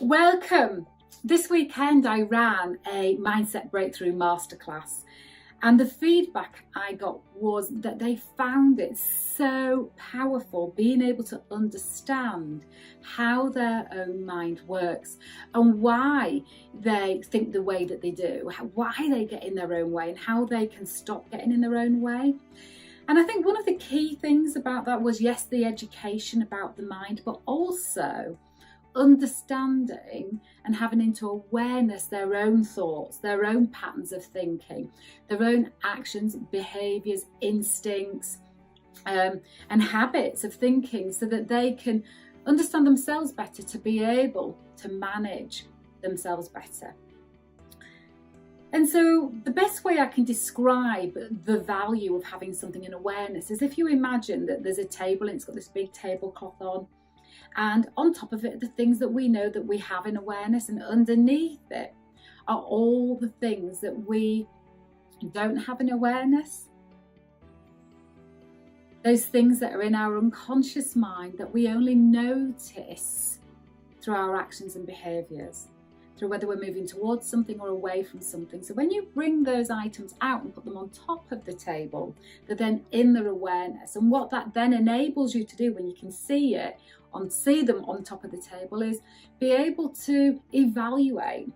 Welcome. This weekend I ran a Mindset Breakthrough Masterclass, and the feedback I got was that they found it so powerful being able to understand how their own mind works and why they think the way that they do, why they get in their own way and how they can stop getting in their own way. And I think one of the key things about that was, yes, the education about the mind, but also understanding and having into awareness their own thoughts, their own patterns of thinking, their own actions, behaviours, instincts, and habits of thinking, so that they can understand themselves better to be able to manage themselves better. And so the best way I can describe the value of having something in awareness is if you imagine that there's a table and it's got this big tablecloth on, and on top of it are the things that we know that we have in awareness, and underneath it are all the things that we don't have in awareness. Those things that are in our unconscious mind that we only notice through our actions and behaviours, through whether we're moving towards something or away from something. So when you bring those items out and put them on top of the table, they're then in their awareness. And what that then enables you to do when you can see them on top of the table is be able to evaluate.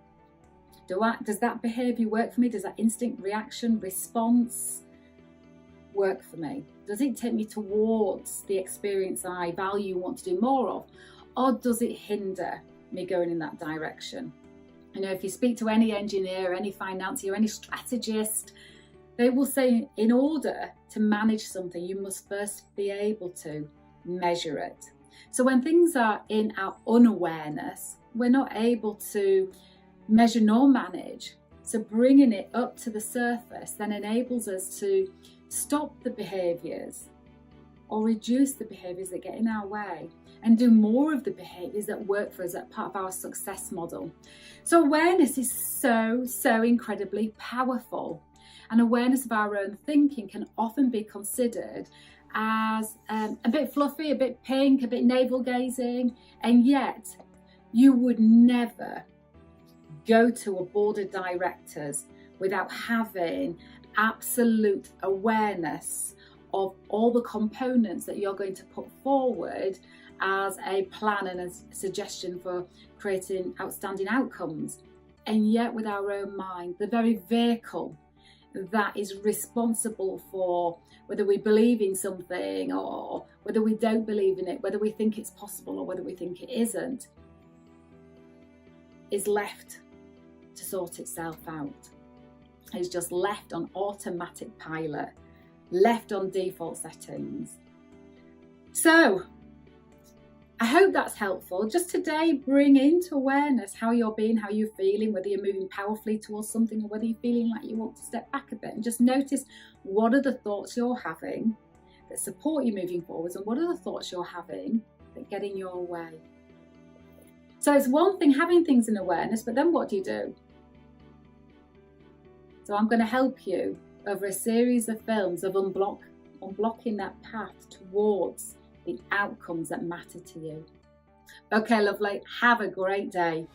Does that behaviour work for me? Does that instinct, reaction, response work for me? Does it take me towards the experience I value and want to do more of? Or does it hinder me going in that direction? You know, if you speak to any engineer, any financier, any strategist, they will say in order to manage something, you must first be able to measure it. So when things are in our unawareness, we're not able to measure nor manage. So bringing it up to the surface then enables us to stop the behaviours or reduce the behaviours that get in our way and do more of the behaviours that work for us as part of our success model. So awareness is so incredibly powerful, and awareness of our own thinking can often be considered as a bit fluffy, a bit pink, a bit navel-gazing, and yet you would never go to a board of directors without having absolute awareness of all the components that you're going to put forward as a plan and a suggestion for creating outstanding outcomes. And yet with our own mind, the very vehicle that is responsible for whether we believe in something or whether we don't believe in it, whether we think it's possible or whether we think it isn't, is left to sort itself out. It's just left on automatic pilot, left on default settings. So I hope that's helpful. Just today, bring into awareness how you're being, how you're feeling, whether you're moving powerfully towards something or whether you're feeling like you want to step back a bit, and just notice what are the thoughts you're having that support you moving forwards and what are the thoughts you're having that get in your way. So it's one thing having things in awareness, but then what do you do? So I'm going to help you over a series of films of unblocking that path towards the outcomes that matter to you. Okay, lovely. Have a great day.